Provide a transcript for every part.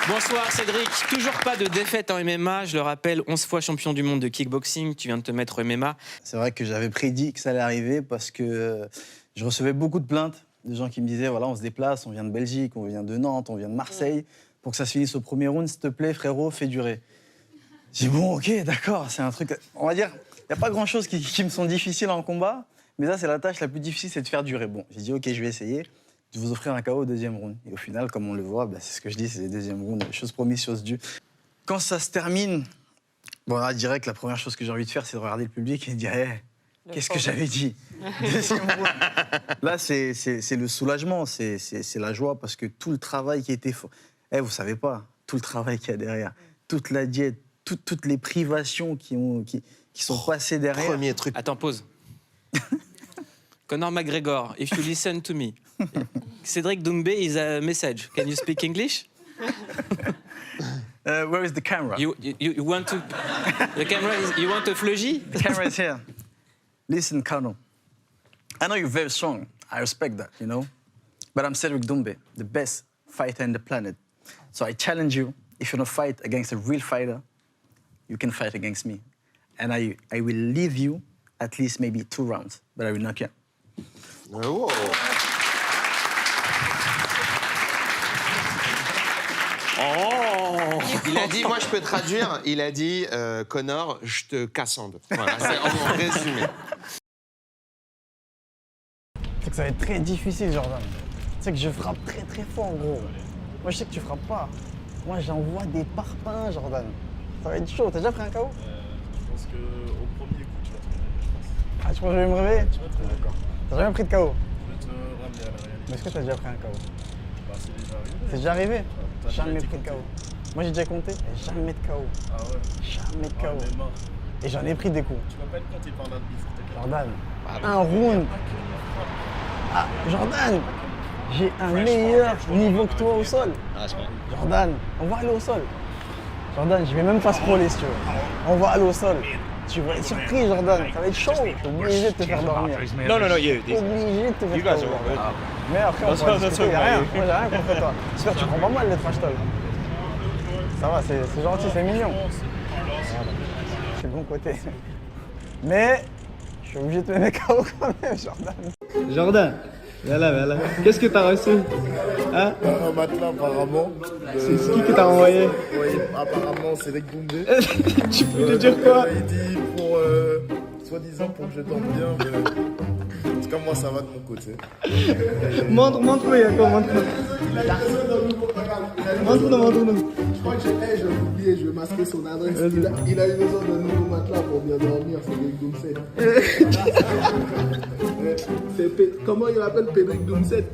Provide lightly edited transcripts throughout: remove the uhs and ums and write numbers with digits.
Bonsoir Cédric, toujours pas de défaite en MMA, je le rappelle, 11 fois champion du monde de kickboxing, tu viens de te mettre au MMA. C'est vrai que j'avais prédit que ça allait arriver parce que je recevais beaucoup de plaintes de gens qui me disaient voilà, on se déplace, on vient de Belgique, on vient de Nantes, on vient de Marseille, pour que ça se finisse au premier round, s'il te plaît frérot, fais durer. J'ai dit bon ok, d'accord, c'est un truc, on va dire, il n'y a pas grand chose qui me sont difficiles en combat, mais ça c'est la tâche la plus difficile, c'est de faire durer. Bon, j'ai dit ok, je vais essayer. De vous offrir un KO au deuxième round. Et au final, comme on le voit, bah, c'est ce que je dis, c'est le deuxième round, chose promise, chose due. Quand ça se termine, bon, là, je dirais que la première chose que j'ai envie de faire, c'est de regarder le public et de dire hey, qu'est-ce que j'avais dit. Deuxième round. Là, c'est le soulagement, c'est la joie, parce que tout le travail qui a été fait... Hey, vous savez pas, tout le travail qu'il y a derrière, toute la diète, toutes les privations qui sont passées derrière. Premier truc. Attends, pause. Conor McGregor, if you listen to me. Cédric Doumbé is a message. Can you speak English? Where is the camera? You want to... The camera is... You want a fleugie? The camera is here. Listen, Conor. I know you're very strong. I respect that, you know? But I'm Cédric Doumbé, the best fighter on the planet. So I challenge you, if you want to fight against a real fighter, you can fight against me. And I will leave you at least maybe 2 rounds, but I will knock you. Oh. Il a dit, moi je peux traduire, il a dit Conor, je te cassande. Voilà, c'est en résumé. C'est que ça va être très difficile, Jordan. Tu sais que je frappe très très fort, gros. Moi je sais que tu frappes pas. Moi j'envoie des parpaings, Jordan. Ça va être chaud. T'as déjà pris un KO? Je pense qu'au premier coup, tu vas te réveiller, je pense. Ah, tu penses que je vais me réveiller? Tu vas te réveiller. D'accord. T'as jamais pris de KO? Je vais te ramener à la réalité. Mais est-ce que t'as déjà pris un KO? Bah, c'est déjà arrivé. C'est déjà arrivé? T'as Jamais déjà pris été de KO. Moi j'ai déjà compté et jamais de KO. Ah ouais? Jamais de Ah, KO. mais mort. Et j'en ai pris des coups. Tu vas pas être compté par l'arbitre, t'inquiète. Jordan, un round. Ah, Jordan, j'ai un meilleur niveau que toi au sol. Jordan, on va aller au sol. Jordan, je vais même pas scroller si tu veux. On va aller au sol. Tu vas être surpris, Jordan. Ça va être chaud. T'es obligé de te faire dormir. No, you. T'es obligé de te faire You guys dormir. are good. Mais après, on pourra discuter, y a rien. Moi, j'ai rien contre toi. J'espère que tu prends pas mal le trash talk. Ça va, c'est gentil, c'est mignon. C'est le bon côté. Mais, je suis obligé de te mettre KO quand même, Jordan. Jordan, viens là. Qu'est-ce que t'as reçu? Hein? Un matelas, apparemment. C'est qui t'a envoyé? Oui, apparemment, c'est Cédric Doumbé. Tu peux lui dire quoi? Il dit pour, soi-disant, pour que je dorme bien, mais en tout cas, moi, ça va de mon côté. Montre-moi, Yako, montre-moi. Montre-nous. Je crois que je vais l'oublier, je vais masquer son adresse. Il a eu besoin d'un nouveau matelas pour bien dormir, Cédric Doumbé. Comment il appelle Cédric Doumbé?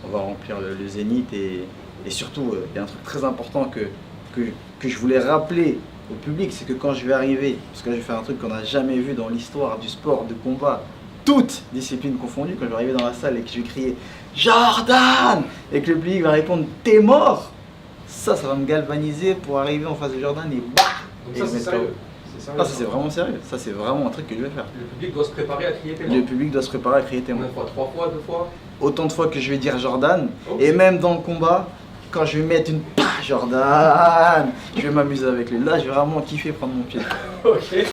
On va remplir le Zénith et surtout, il y a un truc très important que je voulais rappeler au public, c'est que quand je vais arriver, parce que là je vais faire un truc qu'on n'a jamais vu dans l'histoire du sport de combat, toutes disciplines confondues, quand je vais arriver dans la salle et que je vais crier « Jordan !» et que le public va répondre « T'es mort !» ça va me galvaniser pour arriver en face de Jordan et bah. Donc ça c'est sérieux. Ah, ça c'est vraiment sérieux, ça c'est vraiment un truc que je vais faire. Le public doit se préparer à crier tes mots. Le public doit se préparer à crier tes mots. Combien de fois? 3 fois, 2 fois? Autant de fois que je vais dire Jordan, Okay. et même dans le combat, quand je vais mettre une Jordan, je vais m'amuser avec lui. Là, je vais vraiment kiffer prendre mon pied. Ok.